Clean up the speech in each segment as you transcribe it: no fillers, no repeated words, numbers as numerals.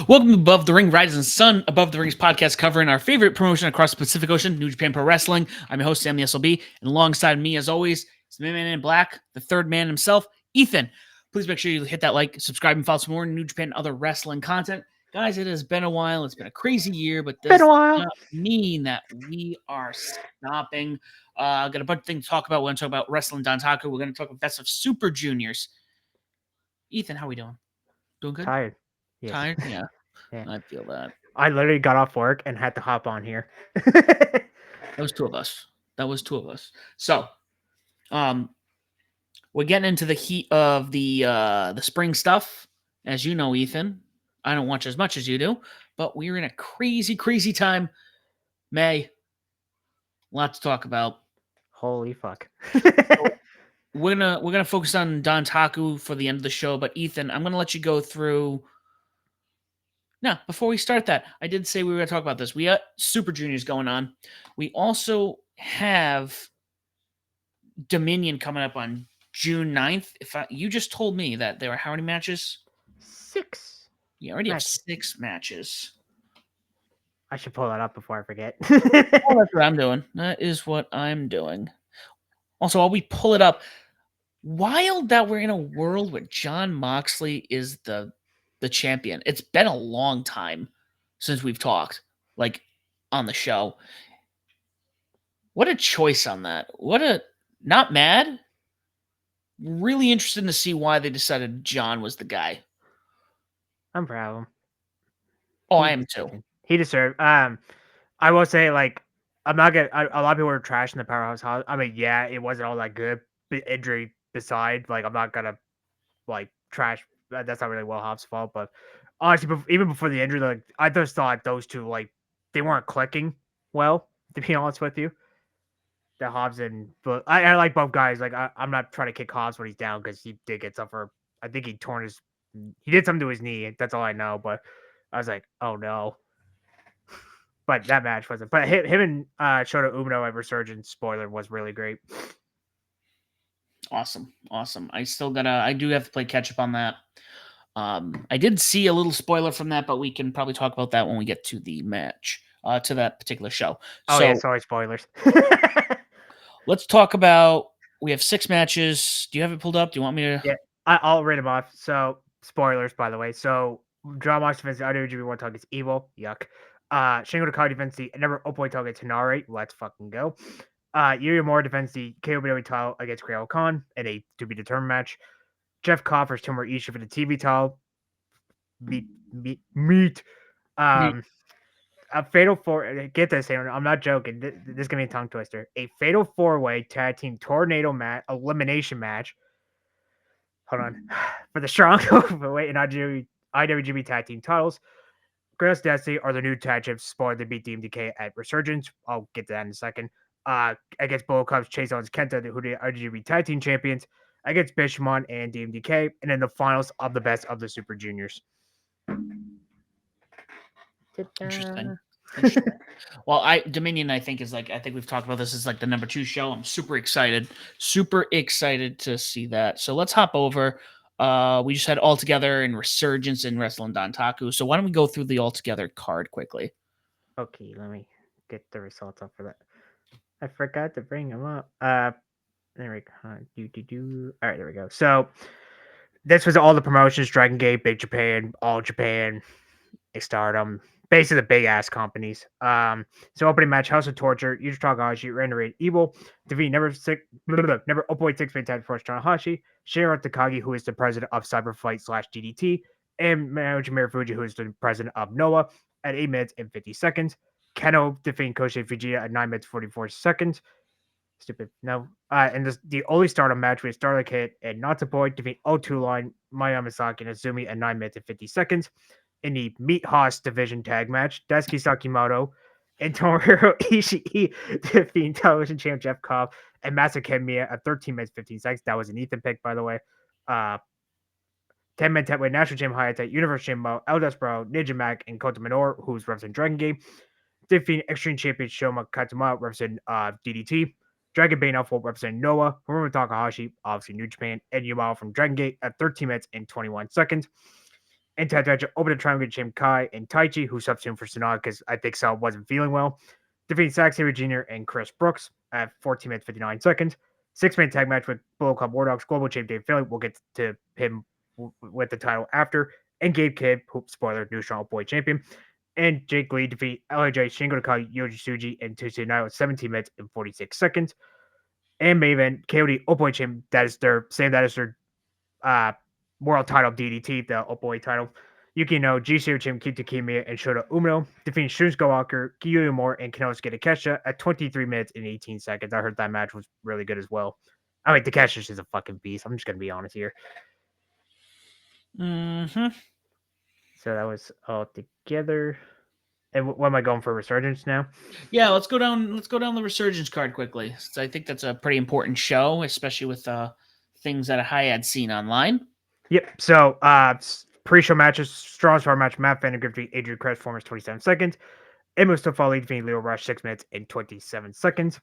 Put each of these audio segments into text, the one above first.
Welcome to Above the Ring, Rising Sun Above the Rings podcast covering our favorite promotion across the Pacific Ocean, New Japan Pro Wrestling. I'm your host, Sam the SLB, and alongside me, as always, is the man in black, the third man himself, Ethan. Please make sure you hit that like, subscribe, and follow some more New Japan and other wrestling content. Guys, it has been a while. It's been a crazy year, but this Been a does while. not mean that we are stopping. Got a bunch of things to talk about. We're going to talk about Wrestling Dontaku. We're going to talk about Best of Super Juniors. Ethan, how we doing? Doing good? Tired. Yes. Tired? Yeah, Yeah. I feel that. I literally got off work and had to hop on here. That was two of us. So, we're getting into the heat of the spring stuff. As you know, Ethan, I don't watch as much as you do, but we're in a crazy, crazy time. May, lot to talk about. Holy fuck. We're gonna focus on Don Taku for the end of the show, but Ethan, I'm gonna let you go through. Now, before we start that, I did say we were gonna talk about this. We got Super Juniors going on. We also have Dominion coming up on June 9th. You just told me that there are how many matches? 6. You already matches. have 6 matches. I should pull that up before I forget. Oh, that's what I'm doing. That is what I'm doing. Also, while we pull it up, wild that we're in a world where Jon Moxley is the champion. It's been a long time since we've talked, like, on the show. What a choice on that. Not mad. Really interested to see why they decided John was the guy. I'm proud of him. Oh, I am too. He deserved. I will say, like, I'm not gonna. A lot of people were trashing the Powerhouse Hobbs. I mean, yeah, it wasn't all that good. Injury beside, like, I'm not gonna like trash. That's not really Will Hobbs' fault, but honestly, even before the injury, like, I just thought those two, like, they weren't clicking well. To be honest with you, the Hobbs and but I like both guys. Like, I'm not trying to kick Hobbs when he's down because he did get something. I think he did something to his knee. That's all I know. But I was like, oh no. But that match wasn't. But him and Shota Umino at Resurgence, spoiler, was really great. Awesome. I do have to play catch up on that. I did see a little spoiler from that, but we can probably talk about that when we get to the match, to that particular show. Oh, So yeah, sorry, spoilers. let's talk about. We have 6 matches. Do you have it pulled up? Do you want me to? Yeah, I'll read them off. So, spoilers, by the way. So, John Mox defense the IWGP One targets Evil. Yuck. Shingo Takagi defense the number Opoi targets Hinari. Let's fucking go. Yuya Mori defends the KOBW title against Great Khan in a to be determined match. Jeff Coffers Timur Ishii for the TV title. Meet. A fatal four. Get this, Aaron. I'm not joking. This is gonna be a tongue twister. A fatal 4-way tag team tornado match, elimination match. Hold on. For the strong overweight and IWGP tag team titles, Grails Destiny are the new tag champs. Spoiler, they beat DMDK at Resurgence. I'll get to that in a second. Against Bull Cubs, Chase Owens, Kenta, who are the IWGP tag team champions, against Bishamon and DMDK, and then the finals of the best of the Super Juniors. Interesting. Well, Dominion, I think we've talked about this, is like the number 2 show. I'm super excited to see that. So let's hop over. We just had All Together and Resurgence in Wrestling Dontaku. So why don't we go through the All Together card quickly? Okay, let me get the results up for that. I forgot to bring them up. There we go. All right, there we go. So this was all the promotions: Dragon Gate, Big Japan, All Japan, Stardom, basically the big ass companies. So opening match: House of Torture, Yuji Takahashi, Randy Evil, defeat number 0.6 man tag force Tanahashi, Shiro Takagi, who is the president of Cyberfight / DDT, and Naoji Mirufuji, who is the president of Noah, at 8 minutes and 50 seconds. Keno defeating Kosei Fujita at 9 minutes 44 seconds. Stupid. No. And the only Stardom match with Starlight Kid and Natsupoi defeat O2 line, Maya Misaki and Azumi at 9 minutes and 50 seconds. In the Meat Hoss division tag match, Daisuke Sakimoto and Tomohiro Ishii defeating television champ Jeff Cobb and Masa Kemiya at 13 minutes 15 seconds. That was an Ethan pick, by the way. 10-man tag with National Champ Hayate, Universe Champ Mo, El Desperado, Ninja Mac, and Kota Minoru, who's representing Dragon Gate. Defeating Extreme Champion Shoma Katsuma, representing DDT. Dragon Bane Alpha representing Noah, Hiromu Takahashi, obviously New Japan, and Yumao from Dragon Gate at 13 minutes and 21 seconds. And tag match open to triangle champ Kai and Taichi, who substituted for Sonata because I think Sal wasn't feeling well. Defeating Zack Sabre Jr. and Chris Brooks at 14 minutes 59 seconds. 6-man tag match with Bullet Club War Dogs, Global Champ Dave Finlay. We'll get to him with the title after. And Gabe Kidd, spoiler, new Strong Boy champion. And Jake Lee defeat LIJ, Shingo Takai, Yoji Tsuji, and Tuesday Night with 17 minutes and 46 seconds. And main event, KOD Boy champ. That is their uh, world title DDT, the Boy title. Yuki no, G-Series champ Kita Kimiya and Shota Umino defeating Shunsuke Walker, Kiyoya Moore, and Kenosuke Takeshita at 23 minutes and 18 seconds. I heard that match was really good as well. I mean, Takeshita is a fucking beast. I'm just going to be honest here. Mm-hmm. So that was all together. And what am I going for Resurgence now? Yeah, let's go down the Resurgence card quickly. So I think that's a pretty important show, especially with things that I had seen online. Yep. So pre-show matches, strong star match, Matt Vandergrift defeat Adrian Crest, formers 27 seconds. And Mustafa Ali defeating Leo Rush 6 minutes and 27 seconds.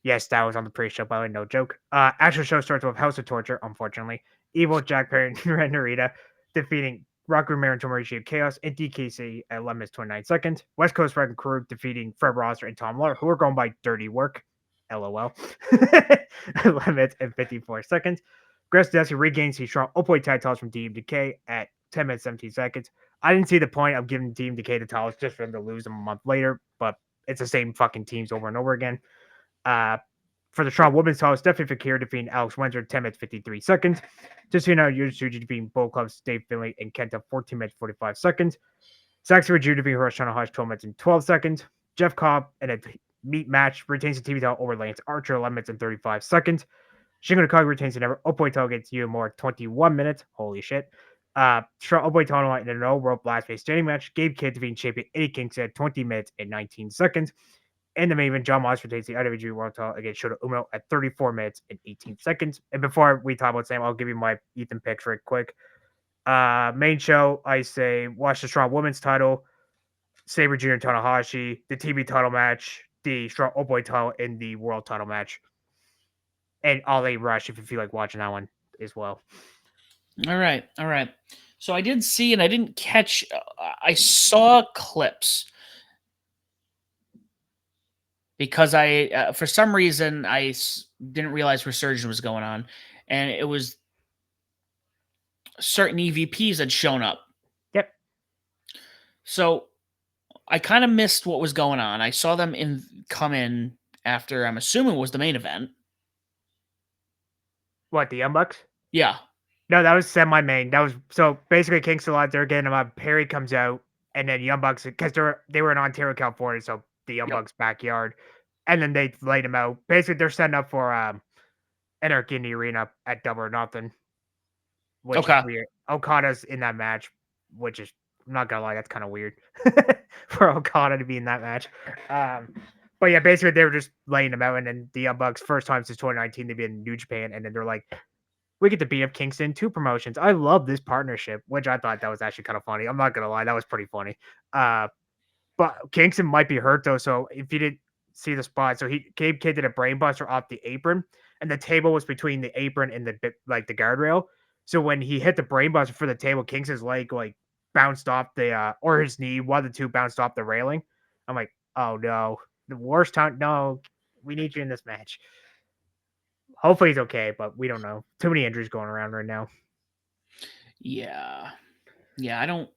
Yes, that was on the pre-show, by the way, no joke. Actual show starts with House of Torture, unfortunately. Evil, Jack Perry, and Ren Narita defeating Rock Romero and Tomoichi of Chaos and DKC at 11 minutes 29 seconds. West Coast Wrecking Crew defeating Fred Rosser and Tom Lawler, who are going by Dirty Work. LOL. 11 minutes and 54 seconds. Grace Desi regains his strong Opoi tag titles from DMDK at 10 minutes 17 seconds. I didn't see the point of giving DMDK the titles just for them to lose them a month later, but it's the same fucking teams over and over again. For the strong women's title, Stephanie Fakir defeating Alex Windsor 10 minutes 53 seconds. Justina Yutsuji defeating Bullet Club's Dave Finlay and Kenta 14 minutes 45 seconds. Zack Sabre Jr. defeating Hiroshi Tanahashi 12 minutes and 12 seconds. Jeff Cobb in a meat match retains the TV title over Lance Archer 11 minutes and 35 seconds. Shingo Takagi retains the never Opoi title against Yu More 21 minutes. Holy shit. Strong Opoi title in a no rope last face standing match. Gabe Kidd defeating champion Eddie Kingston at 20 minutes and 19 seconds. And the main event, John Moss retains the IWGP World Title against Shota Umino at 34 minutes and 18 seconds. And before we talk about Sam, I'll give you my Ethan picks real quick. Main show, I say watch the Strong Women's title, Sabre Jr. and Tanahashi, the TV title match, the Strong Old Boy title, and the World title match. And Ali Rush if you feel like watching that one as well. All right. So I did see, and I didn't catch. I saw clips because I, for some reason, didn't realize Resurgence was going on, and it was certain EVPs had shown up. Yep. So I kind of missed what was going on. I saw them come in after, I'm assuming, was the main event. What, the Young Bucks? Yeah. No, that was semi-main. That was so basically Kingston Live. They're getting him up. Perry comes out, and then Young Bucks because they were in Ontario, California, so the Young Bucks backyard, and then they laid him out. Basically, they're setting up for Anarchy in the arena at Double or Nothing, which is weird. Okada's in that match, which is I'm not gonna lie, that's kind of weird for Okada to be in that match. But yeah, basically they were just laying him out, and then the Young Bucks first time since 2019 they've been in New Japan, and then they're like, we get to beat up Kingston, 2 promotions. I love this partnership, which I thought that was actually kind of funny. I'm not going to lie. That was pretty funny. But Kingston might be hurt, though. So if you didn't see the spot, so Gabe Kidd did a brainbuster off the apron, and the table was between the apron and the guardrail. So when he hit the brainbuster for the table, Kingston's leg bounced off or his knee, one of the two bounced off the railing. I'm like, oh no. The worst time. No, we need you in this match. Hopefully he's okay, but we don't know. Too many injuries going around right now. Yeah, I don't.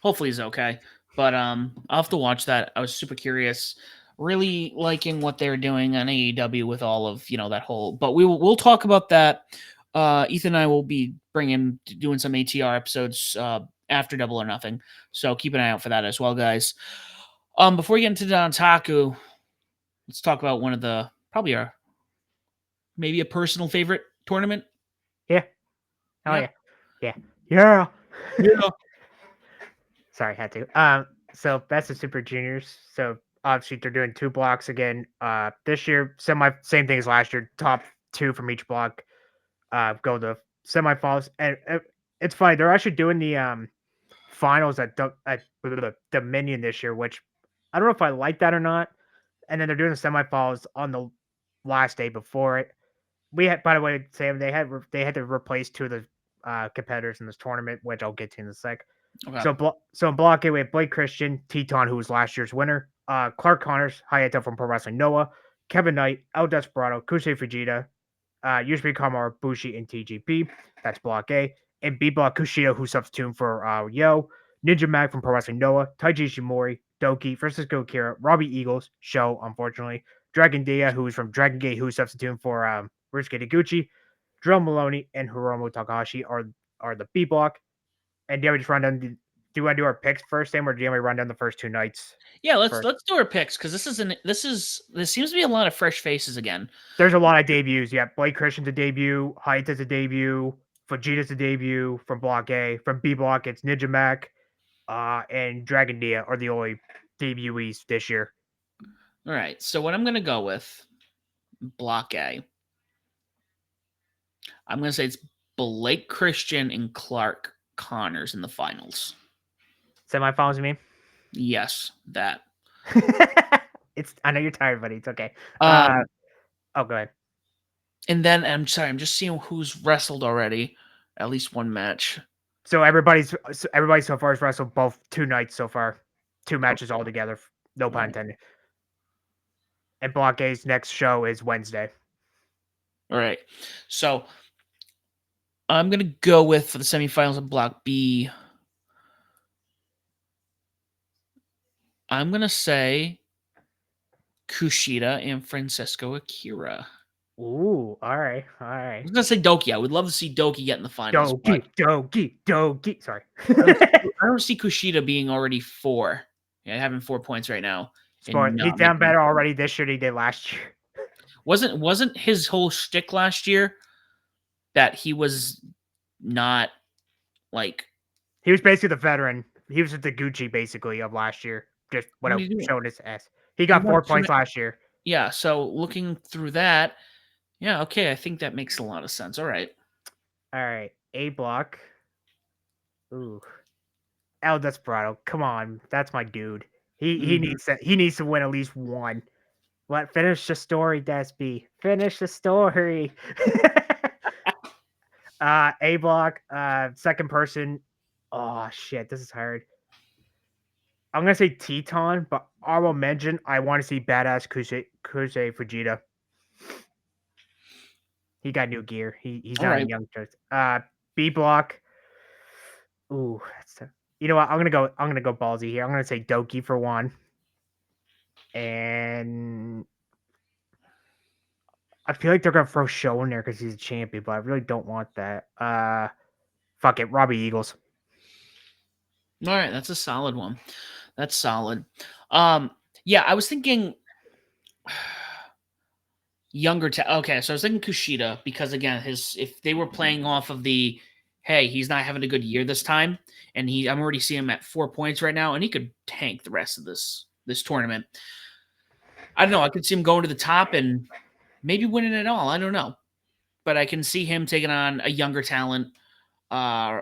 Hopefully he's okay, but I'll have to watch that. I was super curious, really liking what they're doing on AEW with all of that whole. But we'll talk about that. Ethan and I will be doing some ATR episodes after Double or Nothing, so keep an eye out for that as well, guys. Before we get into Dontaku, let's talk about one of the probably maybe a personal favorite tournament. Yeah. Oh yeah. Sorry, had to. So Best of Super Juniors. So obviously they're doing 2 blocks again. This year, same thing as last year. Top 2 from each block go to semifinals, and it's funny. They're actually doing the finals at Dominion this year, which I don't know if I like that or not. And then they're doing the semifinals on the last day before it. We had, by the way, Sam, they had to replace 2 of the competitors in this tournament, which I'll get to in a sec. Okay. So in Block A, we have Blake Christian, Teton, who was last year's winner, Clark Connors, Hayato from Pro Wrestling Noah, Kevin Knight, El Desperado, Kusei Fujita, Yusufari Kamara, Bushi, and TGP. That's Block A. And B Block Kushida, who's substituting for Yo, Ninja Mag from Pro Wrestling Noah, Taiji Ishimori, Doki, Francisco Akira, Robbie Eagles, Show, unfortunately, Dragon Dia, who's from Dragon Gate, who's substituting for Ryusuke Taguchi, Drill Maloney, and Hiromu Takahashi are the B block. And do you want to just run down? Do you want to do our picks first, Sam, or do you want me to run down the first two nights? Yeah, let's First? do our picks because there seems to be a lot of fresh faces again. There's a lot of debuts. Yeah, Blake Christian's a debut, Hayata's a debut, Fujita's a debut from Block A. From B Block, it's Ninja Mac, and Dragon Dia are the only debutees this year. All right, so what I'm gonna go with Block A. I'm gonna say it's Blake Christian and Clark Connors in the finals. Semifinals, you mean? Yes, that. It's. I know you're tired, buddy. It's okay. Um, Oh, go ahead. and then I'm sorry, I'm just seeing who's wrestled already. At least one match. So everybody so far has wrestled both 2 nights so far, 2 matches Okay. altogether. No pun Right. intended. And Block A's next show is Wednesday. All right. So I'm gonna go with for the semifinals of Block B. I'm gonna say Kushida and Francisco Akira. Ooh, all right. I was gonna say Doki. I would love to see Doki get in the finals, but Doki. Sorry. I don't see Kushida being already 4. Yeah, having 4 points right now and He's not down making. better already this year than he did last year. Wasn't his whole shtick last year that he was not like He was basically the veteran. He was the Gucci basically of last year. Just what what are you doing? showing his ass. He He got won 4 2 points last year. Yeah, so looking through that, yeah, okay, I think that makes a lot of sense. All right. All right, A block. Ooh, El Desperado. Come on, that's my dude. Mhm. He needs to win at least one. What? Finish the story, Desby. Finish the story. A block. Second person. Oh shit, this is hard. I'm gonna say Teton, but I will mention I want to see badass Kusei Fujita. He got new gear. He's All not a right. youngster. B block. Ooh, that's tough. You know what? I'm gonna go ballsy here. I'm gonna say Doki for one, and I feel like they're gonna throw Show in there because he's a champion, but I really don't want that. Fuck it, Robbie Eagles. All right, that's a solid one. That's solid. Yeah, I was thinking younger okay, so I was thinking Kushida because again, his if they were playing off of the hey, he's not having a good year this time, and I'm already seeing him at 4 points right now, and he could tank the rest of this tournament. I don't know. I could see him going to the top and maybe winning it all. I don't know. But I can see him taking on a younger talent. Uh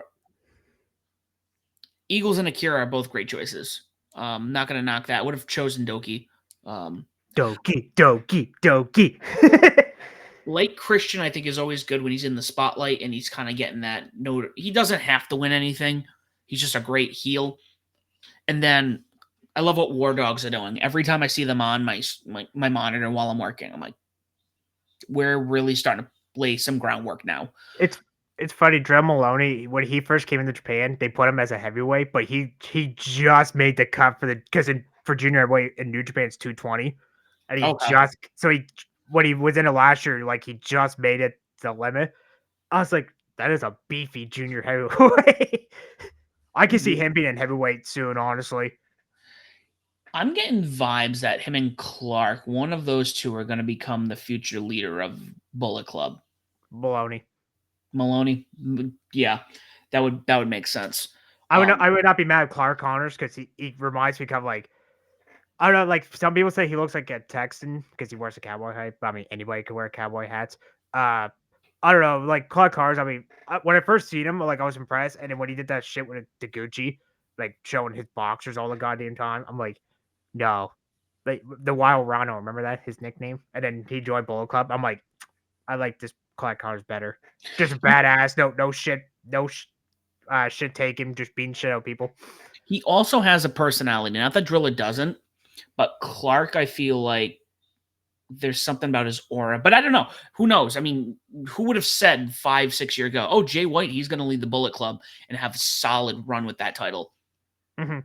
Eagles and Akira are both great choices. Not gonna knock that. Would have chosen Doki. Um Doki. Lake Christian, I think, is always good when he's in the spotlight and he's kind of getting that note. He doesn't have to win anything. He's just a great heel. And then I love what War Dogs are doing. Every time I see them on my monitor while I'm working, I'm like, we're really starting to lay some groundwork now. It's funny, Drew Maloney, when he first came into Japan, they put him as a heavyweight, but he just made the cut for junior heavyweight in New Japan it's 220. And Okay. he when he was in it last year, like he just made it the limit. I was like, that is a beefy junior heavyweight. I can see him being in heavyweight soon, honestly. I'm getting vibes that him and Clark, one of those two, are going to become the future leader of Bullet Club. Maloney. Maloney, yeah, that would make sense. I would not be mad at Clark Connors because he reminds me of like I don't know, like some people say he looks like a Texan because he wears a cowboy hat. But I mean, anybody can wear cowboy hats. I don't know, like Clark Connors. I mean, when I first seen him, like I was impressed, and then when he did that shit with the Gucci, like showing his boxers all the goddamn time, I'm like, no, like the Wild Rhino. Remember that his nickname? And then he joined Bullet Club. I'm like, I like this Clark Connors better. Just a badass. No shit. no shit taken, just beating shit out of people. He also has a personality. Not that Drilla doesn't, but Clark, I feel like there's something about his aura. But I don't know. Who knows? I mean, who would have said 5, 6 years ago, oh, Jay White, he's going to lead the Bullet Club and have a solid run with that title? Hmm.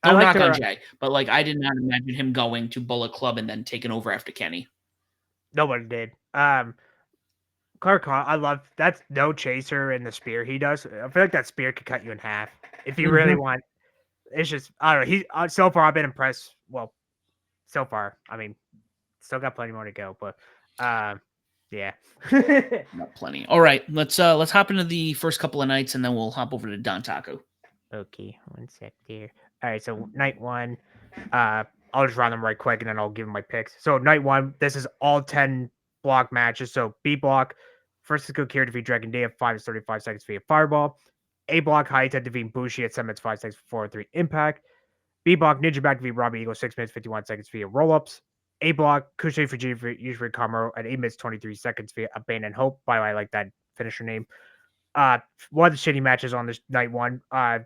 I No like knock on their Jay, but like I did not imagine him going to Bullet Club and then taking over after Kenny. nobody did. Clark, I love that's no chaser in the spear he does. I feel like that spear could cut you in half if you really want. It's just I don't know. He so far I've been impressed. Well, so far I mean, still got plenty more to go, but yeah. Not plenty. All right, let's hop into the first couple of nights and then we'll hop over to Dontaku. Okay, one sec there. All right, so night one, I'll just run them right quick and then I'll give them my picks. So night one, this is all 10 block matches. So B block, first is Kokir defeat Dragon Day at 5 is 35 seconds via Fireball. A block, Haita defeat Bushi at 7 minutes 5 seconds for 4-3 Impact. B block, Ninja Back defeat Robbie Eagle 6 minutes 51 seconds via Roll Ups. A block, Kushe Fujii for Yusufari Kamaro at 8 minutes 23 seconds via Abandon Hope. By the way, I like that finisher name. One of the shitty matches on this night one.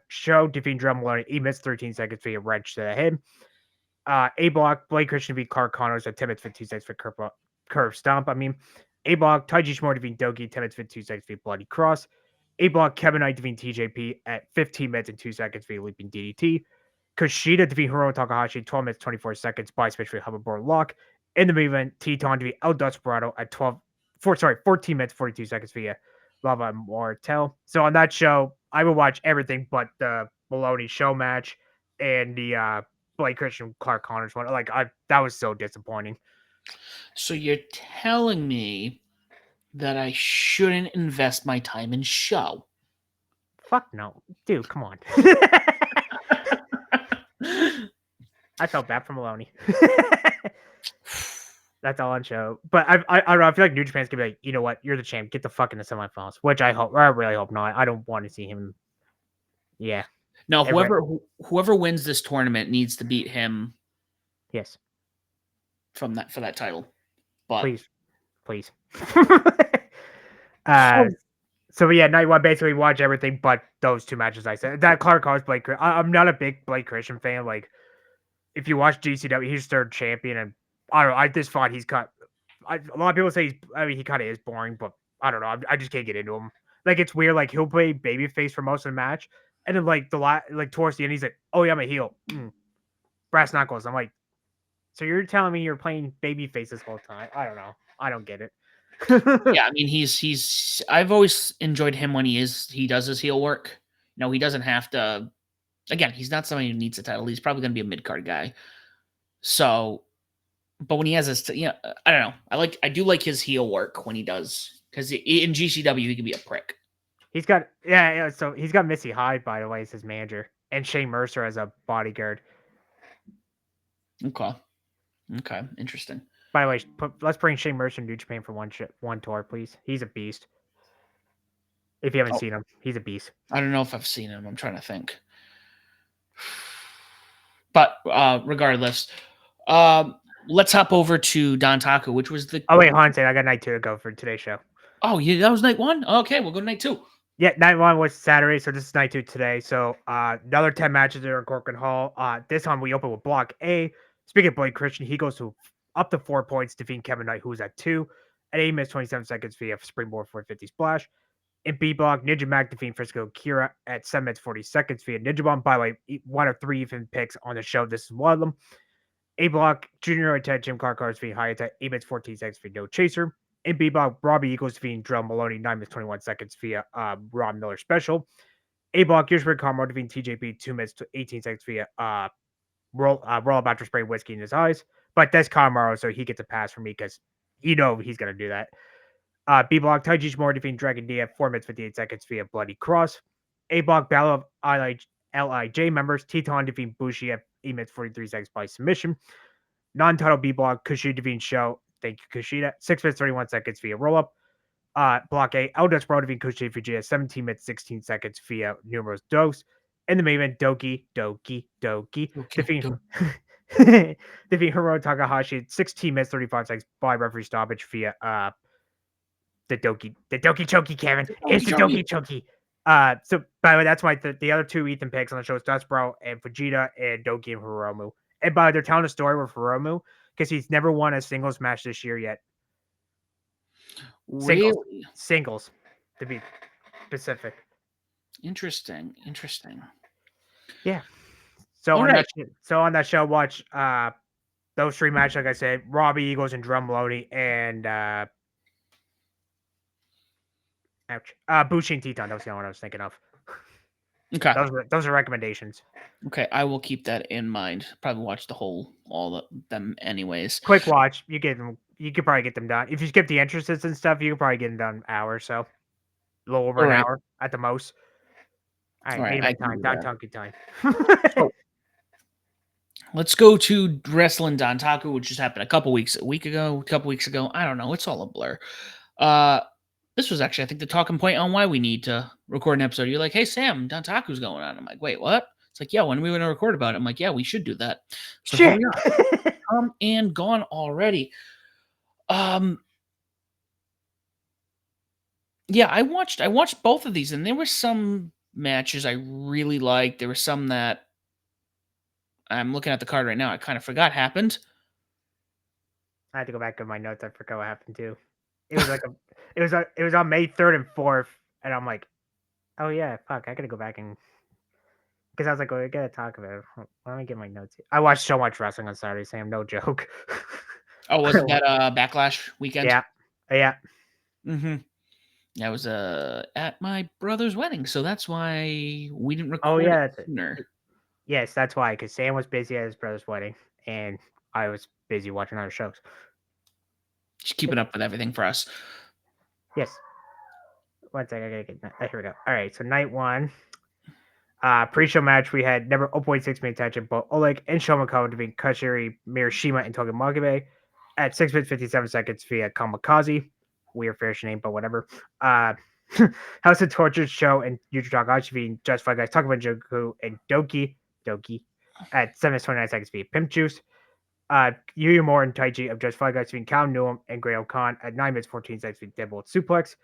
Show defeating Drum Malone 8 minutes 13 seconds via wrench to the head. A block, Blake Christian beat Clark Connors at 10 minutes 15 seconds for curve stomp. I mean, A block, Taiji Shimura defeating Doki 10 minutes 52 seconds via bloody cross. A block, Kevin Knight defeating TJP at 15 minutes and 2 seconds via leaping DDT. Kushida defeat Hiromu Takahashi 12 minutes 24 seconds by switch via hoverboard lock. In the main event, Teton defeat El Desperado at 14 minutes 42 seconds via Lava Mortel. So on that show, I would watch everything but the Maloney show match and the Blake Christian Clark Connors one. Like that was so disappointing. So you're telling me that I shouldn't invest my time in show? Fuck no, dude, come on. I felt bad for Maloney. That's all on show. But I don't know. I feel like New Japan's gonna be like, you know what? You're the champ. Get the fuck in the semifinals. Which I hope. I really hope not. I don't want to see him. Yeah. No, Every, whoever wins this tournament needs to beat him yes. for that title. But Please. uh. So yeah, night one basically watch everything but those two matches I said. That Clark Connors Blake. I'm not a big Blake Christian fan. Like if you watch GCW, he's third champion, and I don't know. I just thought he's cut. A lot of people say he kind of is boring, but I don't know. I just can't get into him. Like it's weird. Like he'll play babyface for most of the match, and then like towards the end, he's like, "Oh yeah, I'm a heel." Brass knuckles. I'm like, so you're telling me you're playing babyface this whole time? I don't know. I don't get it. yeah, I mean he's I've always enjoyed him when he does his heel work. No, he doesn't have to. Again, he's not somebody who needs a title. He's probably going to be a mid card guy. So, but when he has his, I don't know. I do like his heel work when he does because in GCW he can be a prick. He's got yeah. So he's got Missy Hyde, by the way, as his manager, and Shane Mercer as a bodyguard. Okay, interesting. By the way, let's bring Shane Mercer to New Japan for one tour, please. He's a beast. If you haven't seen him, he's a beast. I don't know if I've seen him. I'm trying to think. But regardless, let's hop over to Dontaku, which was the. Oh wait, hold on, I got night two to go for today's show. Oh yeah, that was night one. Okay, we'll go to night two. Yeah, night one was Saturday, so this is night two today. So another 10 matches there in Corcoran Hall. This time we open with Block A. Speaking of Blake Christian, he goes to up to 4 points, defeating Kevin Knight, who was at 2 at 8 minutes 27 seconds via springboard 450 splash. In B block, Ninja Mac defeating Frisco Kira at 7 minutes 40 seconds via Ninja Bomb. By the way, one of 3 even picks on the show. This is one of them. A block, Junior Attack Jim Clark Cars defeating Hayata 8 minutes 14 seconds via No Chaser. In B block, Robbie Eagles defeating Drum Maloney 9 minutes 21 seconds via Ron Miller special. A block, Yusufari Kamaro defeating TJP 2 minutes 18 seconds via roll about to spray whiskey in his eyes. But that's Kamaro, so he gets a pass from me because he's going to do that. B block, Taiji Shimura defeating Dragon D at 4 minutes 58 seconds via Bloody Cross. A block, Battle of LIJ members, Teton defeating Bushi at 8 minutes 43 seconds by submission. Non-title B block, Kushida defeating Show. Thank you, Kushida. 6 minutes 31 seconds via roll up. Block A, El Desperado defeating Kushida Fujii at 17 minutes 16 seconds via numerous dose. In the main event, Doki defeating Hiromu Takahashi at 16 minutes 35 seconds by referee stoppage via the Doki Choki, Kevin. It's the Doki Choki. So by the way, that's why the other two Ethan picks on the show is Dustbro and Vegeta and Doki and Hiromu. And by the way, they're telling a story with Hiromu because he's never won a singles match this year yet. Singles, Really singles, to be specific. interesting. Yeah. So All on right. that show, watch those three matches. Like I said, Robbie Eagles and Drum Maloney and Bushi and Teton. That was the only one I was thinking of. Okay. Those are recommendations. Okay. I will keep that in mind. Probably watch all of them anyways. Quick watch. You could probably get them done. If you skip the entrances and stuff, you could probably get them done an hour or so. A little over All an right. hour at the most. All All right, right. main I event can time. do that. Dontaku time. So let's go to Wrestling Dontaku, which just happened a week ago, a couple weeks ago. I don't know. It's all a blur. Uh, this was actually, I think, the talking point on why we need to record an episode. You're like, hey, Sam, Dontaku's going on. I'm like, wait, what? It's like, yeah, when are we going to record about it? I'm like, yeah, we should do that. So here Shit. we are. Come and gone already. Yeah, I watched both of these, and there were some matches I really liked. There were some that I'm looking at the card right now. I kind of forgot happened. I had to go back to my notes. I forgot what happened too. It was like it was on May 3rd and 4th, and I'm like, oh yeah, fuck, I gotta go back and because I was like, well, I gotta talk about it. Let me get my notes. Here. I watched so much wrestling on Saturday, Sam. No joke. Oh, was it that Backlash weekend? Yeah, yeah. Mm-hmm. I was at my brother's wedding, so that's why we didn't Oh record it yeah, that's it. sooner. Yes, that's why. Because Sam was busy at his brother's wedding, and I was busy watching other shows. Just keeping up with everything for us. Yes. One second, I gotta get. Here we go. All right, so night one. Pre-show match, we had number 0.6 minute attention, but Oleg and Shomako defeat Kashiri, Mirashima, and Toga Magabe at 6 minutes 57 seconds via Kamikaze. Weird fashion name, but whatever. House of Torture show and Yuji Takahashi defeating Justified Guys Takuma Joku and Doki at 7 minutes 29 seconds via Pimp Juice. Yu Uemura and Taichi of Justified Guys defeating Cal Newham and Grail Khan at 9 minutes 14 seconds via Deadbolt Suplex.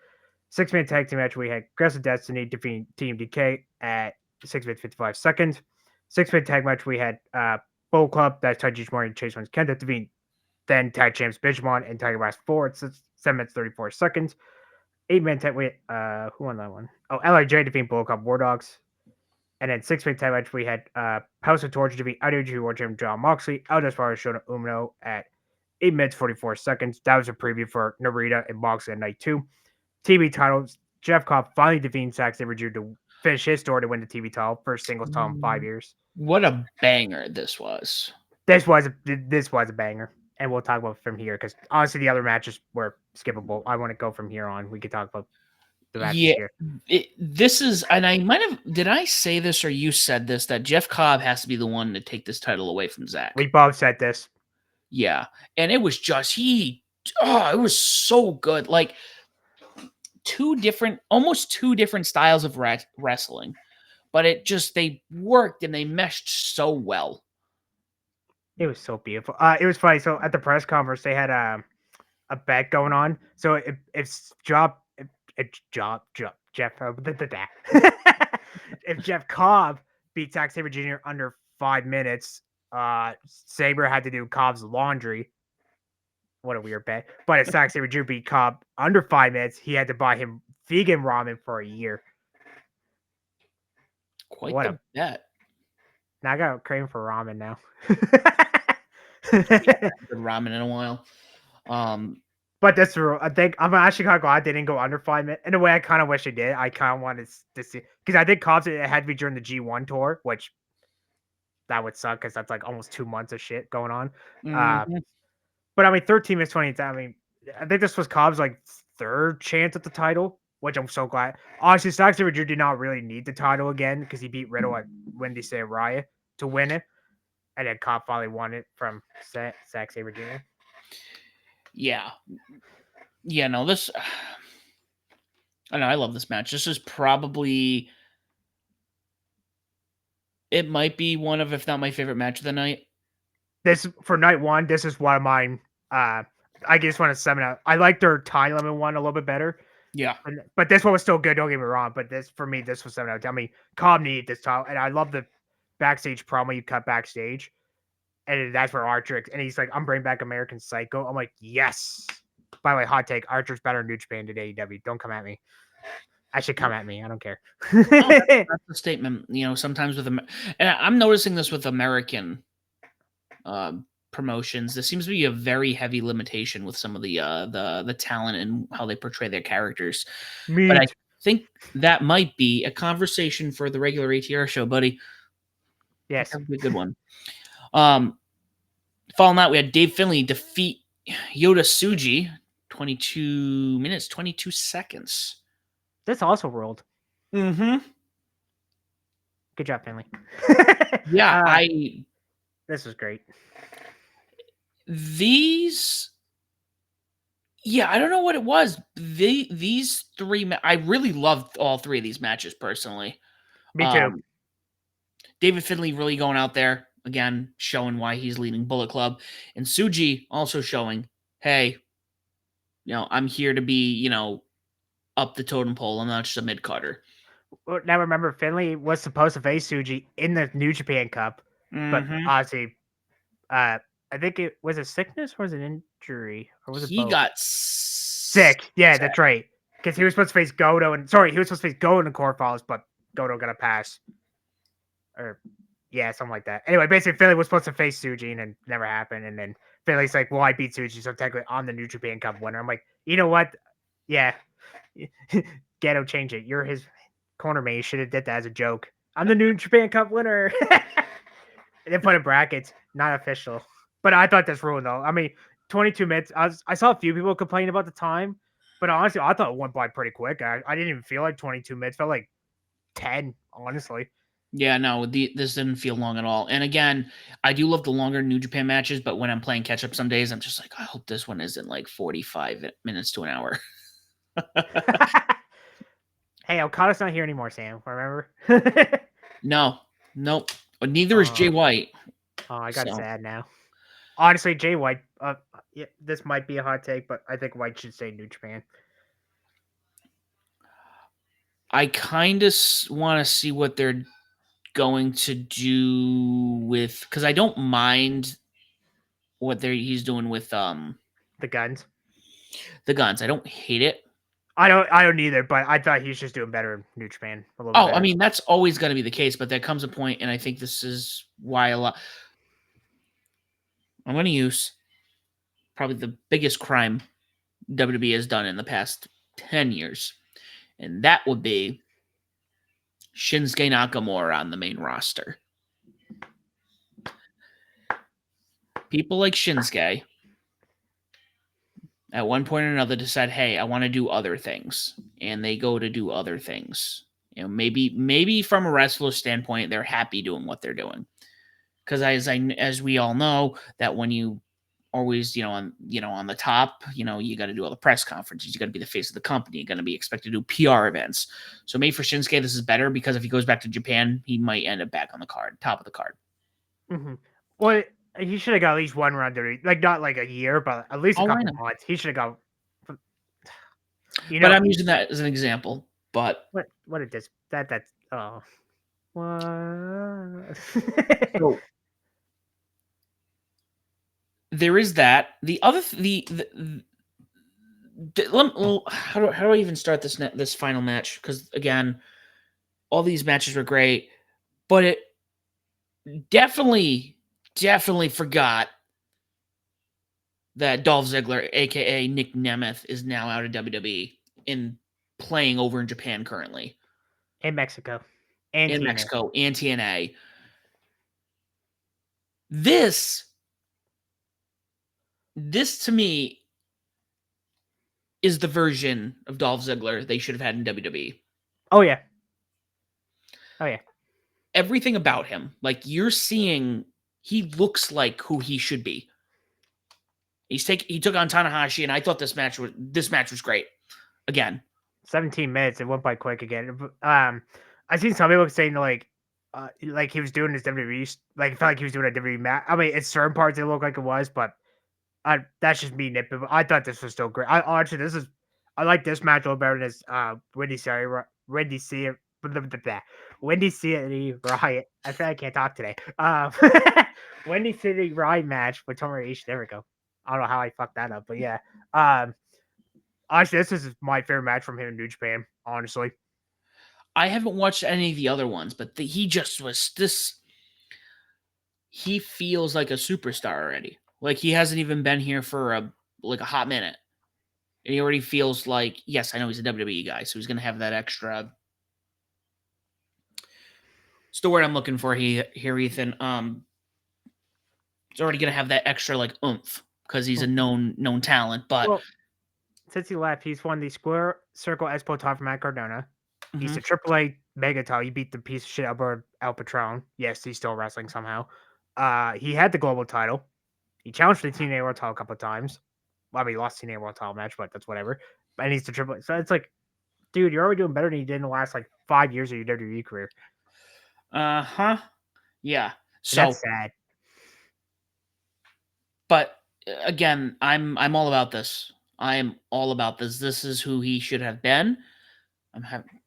6-man tag team match, we had Aggressive Destiny defeating Team DK at 6 minutes 55 seconds. 6-man tag match, we had Bull Club, that's Taiji Ishimori and Chase Owens Kenta defeating then tag champs Bishamon and Tiger Mask 4 at 7 minutes 34 seconds. 8-man tag, who won that one? Oh, LIJ defeating Bull Club War Dogs. And then 6-man tag match, we had House of Torture defeat IWGP World Champion John Moxley, out as far as Shota Umino at 8 minutes 44 seconds. That was a preview for Narita and Moxley at night 2. TV titles, Jeff Cobb finally defeating Zack Sabre Jr. to finish his story to win the TV title, first singles title in 5 years. What a banger this was. This was a banger, and we'll talk about it from here because honestly, the other matches were skippable. I want to go from here on. We could talk about the matches Yeah, here. this is, and I might have, did I say this or you said this, that Jeff Cobb has to be the one to take this title away from Zach? We both said this. Yeah, and it was just, it was so good. Like, almost two different styles of wrestling, but they worked and they meshed so well. It was so beautiful. It was funny. So at the press conference, they had a bet going on. So if Jeff if Jeff Cobb beat Zack Sabre Jr. under 5 minutes, Sabre had to do Cobb's laundry. What a weird bet. But if Zack Sabre Jr. beat Cobb under 5 minutes, he had to buy him vegan ramen for a year. Quite What the bet. Now I got a craving for ramen now. Good ramen in a while. But that's true. I think I'm actually kind of glad they didn't go under 5 minutes. In a way, I kind of wish they did. I kind of wanted to see because I think Cobb's it had to be during the G1 tour, which that would suck because that's like almost 2 months of shit going on. Mm-hmm. But I mean, 13 minutes 20. I mean, I think this was Cobb's like third chance at the title, which I'm so glad. Honestly, Zack Sabre Jr. did not really need the title again because he beat Riddle at Wendy Say Riot to win it, and then Cobb finally won it from Zack Sabre Jr. Yeah. No, this. I know. I love this match. This is probably. It might be one of, if not my favorite match of the night. This for night one. This is one of mine. I just want to sum it up. I like their time limit one a little bit better Yeah. But this one was still good. Don't get me wrong. But this for me, this was 7 out of 10. I mean, Cobb needed this title, and I love the backstage promo you cut backstage, and that's where Archer and he's like, "I'm bringing back American Psycho." I'm like, "Yes." By the way, hot take: Archer's better in New Japan than AEW. Don't come at me. Actually, come at me. I don't care. No, that's a statement. You know, sometimes with and I'm noticing this with American promotions. There seems to be a very heavy limitation with some of the talent and how they portray their characters. But I Meat. think that might be a conversation for the regular ATR show, buddy. Yes. That would be a good one. Um, Following that, we had Dave Finlay defeat Yoda Tsuji, 22 minutes, 22 seconds. This also rolled. Mm-hmm. Good job, Finley. Yeah, This was great. These. Yeah, I don't know what it was. These three, I really loved all three of these matches personally. Me too. David Finlay really going out there again, showing why he's leading Bullet Club, and Tsuji also showing, hey, you know, I'm here to be, you know, up the totem pole. I'm not just a mid carder. Now remember, Finley was supposed to face Suji in the New Japan Cup, but Mm-hmm. honestly, I think it was a sickness or was it an injury or was it He both? got Sick. Yeah, sick. that's right. Because he was supposed to face Goto and sorry, he was supposed to face Goto in the quarterfinals, but Goto got a pass. Or yeah, something like that. Anyway, basically Finley was supposed to face Suji and it never happened. And then Finley's like, well, I beat Suji, so technically I'm the New Japan Cup winner. I'm like, you know what? Yeah. Ghetto, change it. You're his corner mate. You should have did that as a joke. I'm the New Japan Cup winner. And then put in brackets, not official. But I thought this ruined though. I mean, 22 minutes. I saw a few people complain about the time, but honestly, I thought it went by pretty quick. I didn't even feel like 22 minutes. Felt like 10, honestly. Yeah, no, this didn't feel long at all. And again, I do love the longer New Japan matches, but when I'm playing catch up some days, I'm just like, I hope this one isn't like 45 minutes to an hour. Hey, Okada's not here anymore, Sam. Remember? No, nope. But neither is Jay White. I got So sad now. Honestly, Jay White. Yeah, this might be a hot take, but I think White should stay New Japan. I kind of want to see what they're going to do with, because I don't mind what he's doing with The guns. the guns. I don't hate it. I don't either, but I thought he was just doing better in New Japan. A little bit Oh, I better. mean, that's always going to be the case, but there comes a point, and I think this is why a lot. I'm going to use probably the biggest crime WWE has done in the past 10 years, and that would be Shinsuke Nakamura on the main roster. People like Shinsuke at one point or another decide, hey, I want to do other things, and they go to do other things. You know, maybe from a wrestler standpoint, they're happy doing what they're doing, because as we all know, that when you always on the top, you got to do all the press conferences, you got to be the face of the company, you're going to be expected to do PR events. So maybe for Shinsuke this is better, because if he goes back to Japan, he might end up back on the card, top of the card. Mm-hmm. Well, he should have got at least one round there, like not like a year, but at least a couple months. He should have got. But I'm using that as an example. But what it does that's what. So there is that. The other how do I even start this final match? Because again, all these matches were great, but it definitely forgot that Dolph Ziggler, aka Nick Nemeth, is now out of WWE and playing over in Japan currently. In Mexico. And in TNA. Mexico and TNA. This to me is the version of Dolph Ziggler they should have had in WWE. Oh yeah. Everything about him, like you're seeing, he looks like who he should be. He took on Tanahashi, and I thought this match was great. Again, 17 minutes. It went by quick again. I seen some people saying like he was doing his WWE, like it felt like he was doing a WWE match. I mean, it's certain parts it looked like it was, but that's just me nitpicking. I thought this was still great. Honestly, I like this match a little better than this Windy City Riot. I feel like I can't talk today. Windy City Riot match with Tomohiro Ishii. There we go. I don't know how I fucked that up, but yeah. Honestly, this is my favorite match from him in New Japan. Honestly, I haven't watched any of the other ones, but he just was this. He feels like a superstar already. Like he hasn't even been here for a hot minute, and he already feels like, yes, I know he's a WWE guy, so he's gonna have that extra. It's the word I'm looking for here, Ethan. He's already gonna have that extra like oomph because he's a known talent. But well, since he left, he's won the Square Circle Expo title from Matt Cardona. He's mhm. the AAA Mega title. He beat the piece of shit Albert El Patron. Yes, he's still wrestling somehow. He had the global title. He challenged the TNA World title a couple of times. Well, I mean, he lost TNA World title match, but that's whatever. And he's the AAA. So it's like, dude, you're already doing better than you did in the last like 5 years of your WWE career. Yeah. And that's So, sad. but again, I'm all about this. I am all about this. This is who he should have been.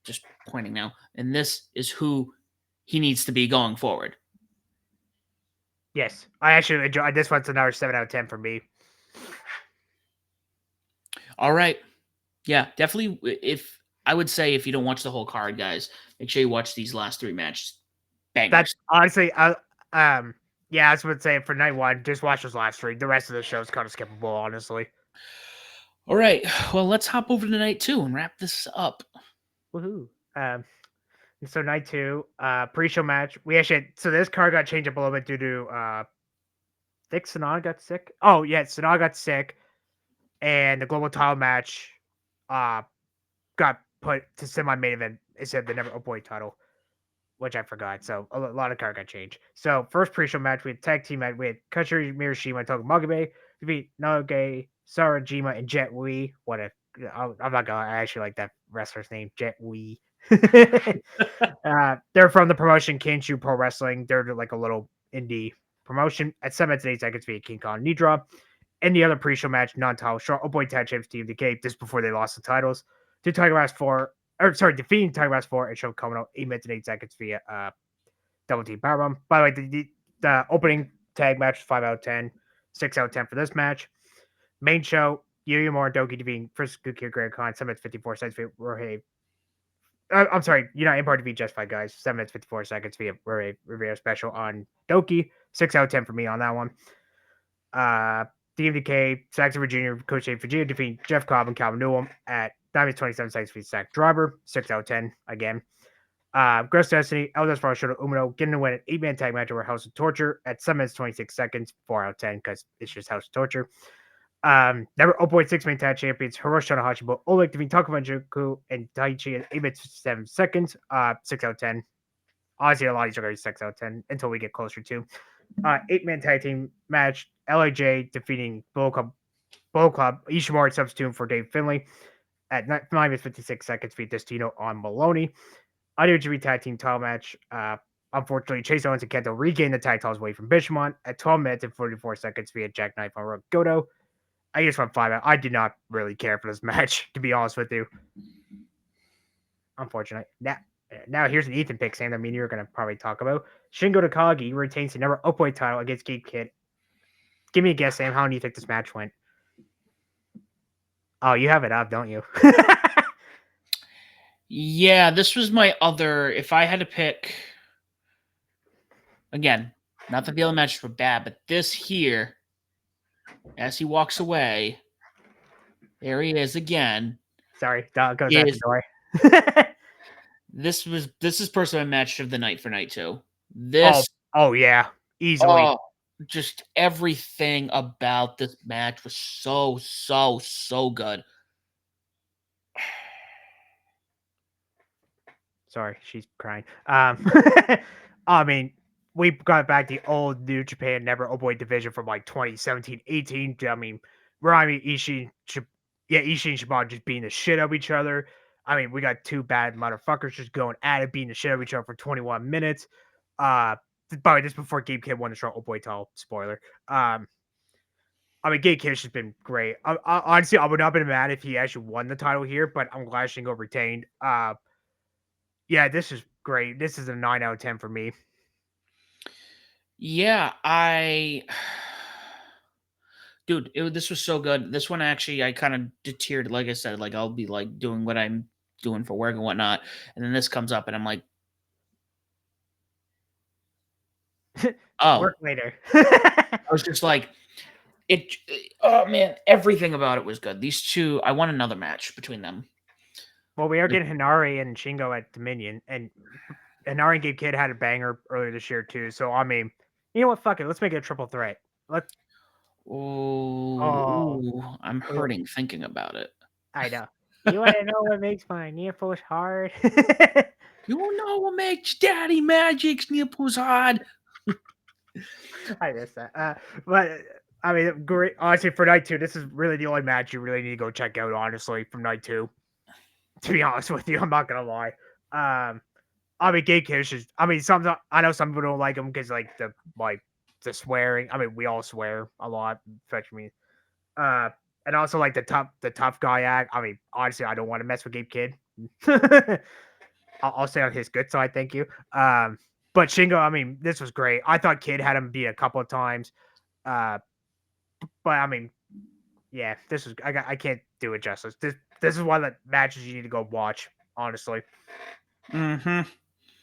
Just pointing now, and this is who he needs to be going forward. Yes, I actually enjoy this. One's another 7 out of 10 for me. All right. Yeah, definitely. If I would say if you don't watch the whole card, guys, make sure you watch these last three matches. That's Bangers. honestly, yeah, I was going to say for night one, just watch those last three. The rest of the show is kind of skippable, honestly. All right. Well, let's hop over to night two and wrap this up. Woohoo! So night two, pre-show match. We actually so this card got changed up a little bit due to I think Sanada got sick. Oh yeah, Sanada got sick, and the global title match, got put to semi-main event instead of the Never Open Weight title, which I forgot. So a lot of card got changed. So first pre-show match, we had tag team match. We had Kachiri Mirashima and Toga Magabe defeat Nage, Sarajima, and Jet Wi. What a I'm not gonna. I actually like that wrestler's name, Jet Wi. They're from the promotion Kanshu Pro Wrestling. They're like a little indie promotion. At 7 minutes and 8 seconds via King Kong knee drop. And the other pre-show match, non-title, short Boy Tag Champs Team Decay, just before they lost the titles to Tiger Mask 4, or sorry, defeating Tiger Mask 4 and Show Kono 8 minutes and 8 seconds via double team powerbomb. By the way, the opening tag match was 5 out of 10, 6 out of 10 for this match. Main show, Yu Mori Doki defeating Frisco Grand Khan, 7 minutes 54 seconds via Rohei. I'm sorry, United Empire defeat Just Fight Guys, 7 minutes 54 seconds via Rivera special on Doki. 6 out of 10 for me on that one. DMDK, Saxon Virginia, Coach A Virginia defeating Jeff Cobb and Calvin Newell at 9 minutes 27 seconds via Zach Driver. 6 out of 10 again. Gross Destiny, El Desperado Shoto Umino getting to win an 8-man tag match over House of Torture at 7 minutes 26 seconds, 4 out of 10 because it's just House of Torture. Never Open 6-man tag champions Hiroshi Tanahashi, but Oleg defeating Takamanjuku and Taichi at 8 minutes 7 seconds, 6 out of 10. Honestly, a lot of these are going to be 6 out of 10 until we get closer to 8-man tag team match. LAJ defeating Bull Club Ishimori substitute for Dave Finlay at 9 minutes 56 seconds via Destino on Maloney. IWGP tag team title match. Unfortunately, Chase Owens and Kento regained the tag titles away from Bishamon at 12 minutes and 44 seconds via Jackknife on Road Goto. I just went 5 out. I did not really care for this match, to be honest with you. Unfortunately. Now here's an Ethan pick, Sam, that me and you're going to probably talk about. Shingo Takagi retains the number Upweight title against Gabe Kidd. Give me a guess, Sam. How do you think this match went? Oh, you have it up, don't you? Yeah, this was my other. If I had to pick, again, not that the other matches were bad, but this here, as he walks away, there he is again. Sorry, dog goes out the door. This is personally my match of the night for night two. This, oh yeah, easily. Just everything about this match was so good. Sorry, she's crying. I mean, we got back the old New Japan Never Open division from like 2017, 18. I mean, Ishii, Ishii and Shibata just beating the shit out of each other. I mean, we got two bad motherfuckers just going at it, beating the shit out of each other for 21 minutes. By the way, just before Gabe Kidd won the Strong Open title, spoiler. I mean, Gabe Kish has been great. Honestly, I would not have been mad if he actually won the title here, but I'm glad Shingo retained. Yeah, this is great. This is a 9 out of 10 for me. Yeah, dude, this was so good. This one actually, I kind of deterred. Like I said, like I'll be like doing what I'm doing for work and whatnot, and then this comes up, and I'm like, oh, Work later. I was just like, it. Oh man, everything about it was good. These two, I want another match between them. Well, we are Like, getting Hinari and Shingo at Dominion, and Hinari and Gabe Kidd had a banger earlier this year too. So I mean, you know what? Fuck it. Let's make it a triple threat. Let oh, oh, ooh, I'm oh, hurting thinking about it. I know. You want to know what makes my nipples hard? You know what makes Daddy Magic's nipples hard? I missed that. But I mean, great. Honestly, for night two, this is really the only match you really need to go check out. Honestly, from night two, to be honest with you, I'm not gonna lie. Um, I mean, Gay Kish is. I mean, some I know some people don't like him because the swearing. I mean, we all swear a lot. Fetch me. Uh, and also like the tough guy act. I mean, honestly, I don't want to mess with Gabe Kidd. I'll stay on his good side. Thank you. But Shingo, I mean, this was great. I thought Kid had him beat a couple of times. Uh, but I mean, yeah, this was I can't do it justice. This is one of the matches you need to go watch, honestly. Mm-hmm.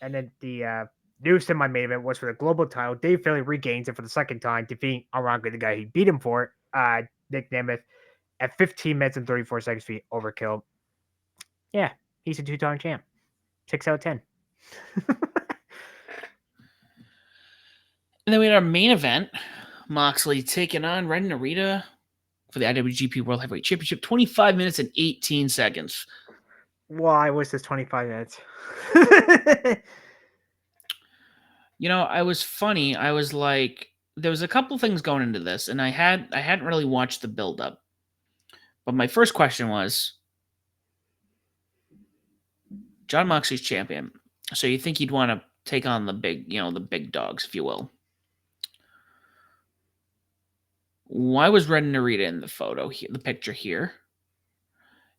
And then the news in my main event was for the global title. Dave Finlay regains it for the second time, defeating Arango, the guy he beat him for, Nick Nemeth, at 15 minutes and 34 seconds for overkill. Yeah, he's a two-time champ. 6 out of 10. And then we had our main event, Moxley taking on Ren Narita for the IWGP World Heavyweight Championship, 25 minutes and 18 seconds. Why was this 25 minutes? I was funny. I was like, there was a couple things going into this, and I hadn't really watched the build up. But my first question was, John Moxley's champion. So you think he'd want to take on the big dogs, if you will. Why was Ren Narita in the photo here, the picture here?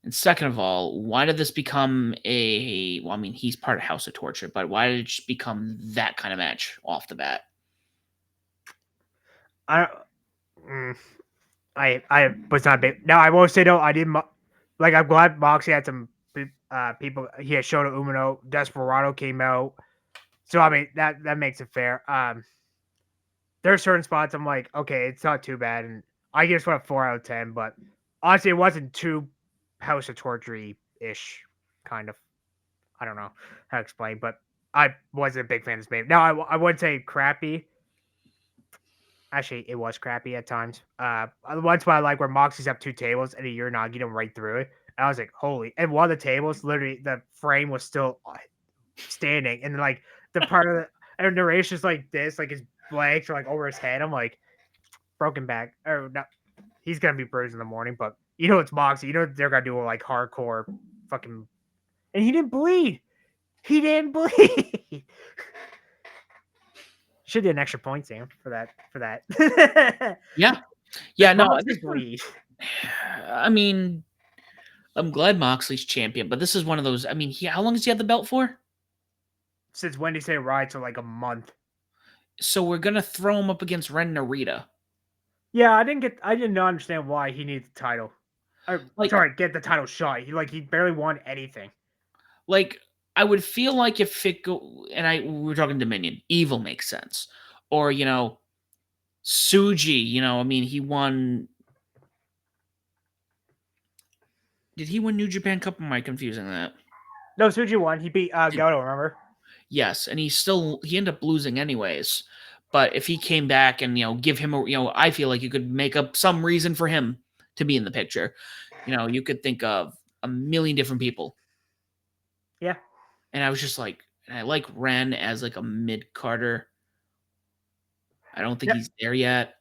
And second of all, why did this become well, I mean, he's part of House of Torture, but why did it just become that kind of match off the bat? I mm, I was not big. Now I will say though, I didn't like. I'm glad Moxie had some people. He had Shota Umino, Desperado came out, so I mean that makes it fair. There are certain spots I'm like, okay, it's not too bad, and I just went a 4 out of 10. But honestly, it wasn't too House of Torture ish, kind of. I don't know how to explain, but I wasn't a big fan of this game. Now I wouldn't say crappy. Actually, it was crappy at times. Once why I like where Moxie's up two tables and a Uranagi him right through it. And I was like, holy! And one of the tables, literally, the frame was still standing, and like the part of the and narration's like this, like his legs are like over his head. I'm like, broken back, or not? He's gonna be bruised in the morning, but it's Moxie. They're gonna do like hardcore, fucking, and he didn't bleed. He didn't bleed. Should get an extra point, Sam, for that. For that. Yeah, Does yeah, no, Moxie this one. bleed? I mean, I'm glad Moxley's champion, but this is one of those. I mean, how long has he had the belt for? Since when they say ride, so like a month. So we're gonna throw him up against Ren Narita. Yeah, I didn't understand why he needs the title. Like, Sorry, get the title shot. He barely won anything. like I would feel like if it go and we're talking Dominion, Evil makes sense, or Suji. I mean, he won. Did he win New Japan Cup? Or am I confusing that? No, Suji won. He beat Did, Goto, remember? yes, and he ended up losing anyways. But if he came back and give him I feel like you could make up some reason for him to be in the picture. You could think of a million different people. Yeah. And I was just like, and I like Ren as like a mid Carter. I don't think Yep. he's there yet.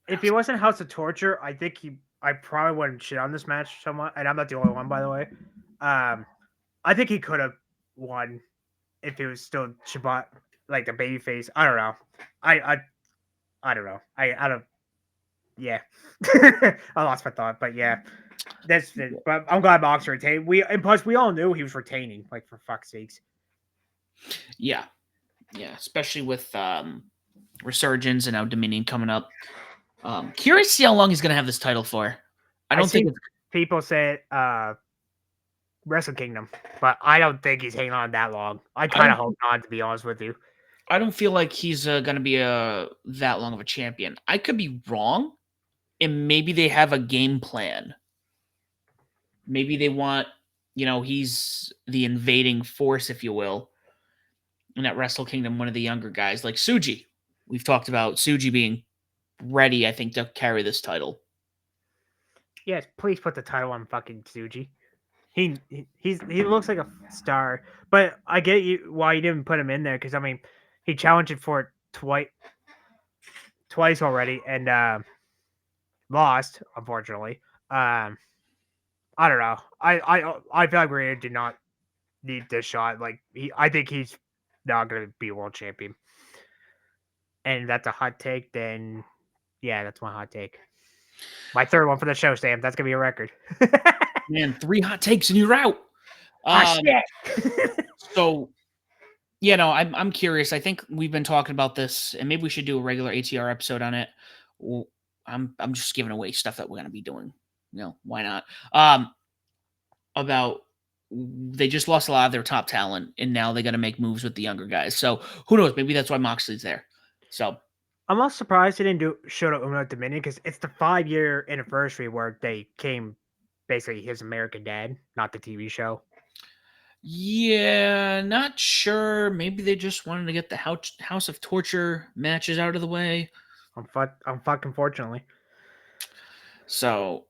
If he wasn't House of Torture, I probably wouldn't shit on this match somewhat. And I'm not the only one, by the way. I think he could have won if he was still Shabbat, like the baby face. I don't know. I don't know. I don't. Yeah. I lost my thought, but yeah. That's it. But I'm glad Moxley retained. And plus we all knew he was retaining, like for fuck's sakes. Yeah. Yeah. Especially with Resurgence and now Dominion coming up. Curious to see how long he's gonna have this title for. I don't think see people say Wrestle Kingdom, but I don't think he's hanging on that long. I kind of hope not, to be honest with you. I don't feel like he's gonna be that long of a champion. I could be wrong, and maybe they have a game plan. Maybe they want, he's the invading force, if you will, in that Wrestle Kingdom, one of the younger guys, like Suji. We've talked about Suji being ready, I think, to carry this title. Yes, please put the title on fucking Suji. He looks like a star, but I get you why you didn't put him in there because I mean he challenged for it twice already and lost, unfortunately. I don't know. I feel like Rhea did not need this shot. Like I think he's not going to be world champion, and that's a hot take. Then yeah, that's my hot take. My third one for the show, Sam. That's gonna be a record. Man, 3 hot takes and you're out. Shit. So, I'm curious. I think we've been talking about this, and maybe we should do a regular ATR episode on it. Well, I'm just giving away stuff that we're gonna be doing. Why not? About they just lost a lot of their top talent, and now they got to make moves with the younger guys. So who knows? Maybe that's why Moxley's there. So I'm also surprised they didn't do Shota Uno Dominion because it's the 5-year anniversary where they came basically his American Dad, not the TV show. Yeah, not sure. Maybe they just wanted to get the House of Torture matches out of the way. I'm fucking fortunately. So,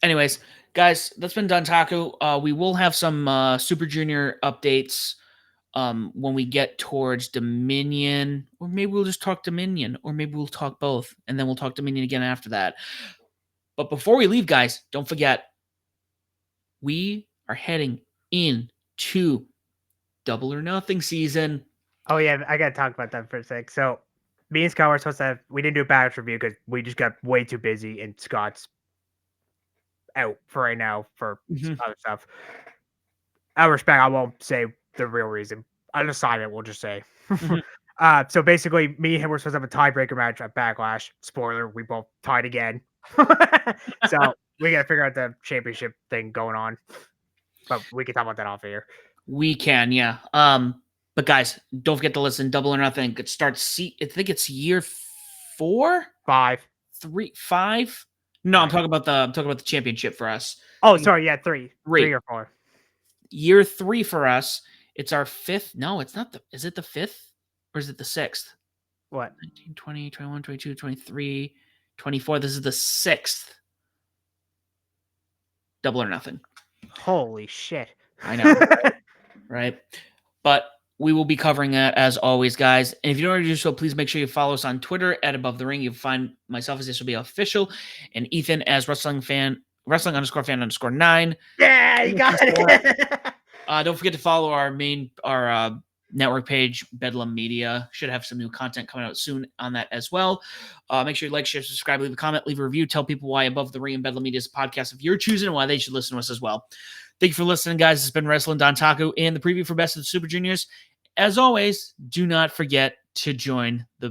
anyways, guys, that's been Dontaku. We will have some Super Junior updates when we get towards Dominion, or maybe we'll just talk Dominion, or maybe we'll talk both, and then we'll talk Dominion again after that. But before we leave, guys, don't forget, we are heading into Double or Nothing season. Oh yeah, I gotta talk about that for a sec. So me and Scott were supposed to have we didn't do a batch review because we just got way too busy and Scott's out for right now for other stuff. Out of respect, I won't say the real reason. Undecided, we'll just say. So basically, me and him were supposed to have a tiebreaker match at Backlash. Spoiler: we both tied again. So we gotta figure out the championship thing going on. But we can talk about that off air. We can, yeah. But guys, don't forget to listen. Double or Nothing. It starts. I think it's year 4, 5, 3, 5. No, I'm talking about the championship for us. Oh, sorry, yeah, 3 or 4. Year 3 for us. It's our 5th. No, it's not is it the 5th or is it the 6th? What? 19, 20, 21, 22, 23, 24. This is the 6th. Double or Nothing. Holy shit. I know, right? But we will be covering that as always, guys. And if you don't already do so, please make sure you follow us on Twitter at Above the Ring. You'll find myself as this will be official, and Ethan as wrestling_fan_9. Yeah, you got it. Don't forget to follow our network page, Bedlam Media. Should have some new content coming out soon on that as well. Make sure you like, share, subscribe, leave a comment, leave a review. Tell people why Above the Ring and Bedlam Media is a podcast of your choosing and why they should listen to us as well. Thank you for listening, guys. It's been Wrestling Dontaku and the preview for Best of the Super Juniors. As always, do not forget to join the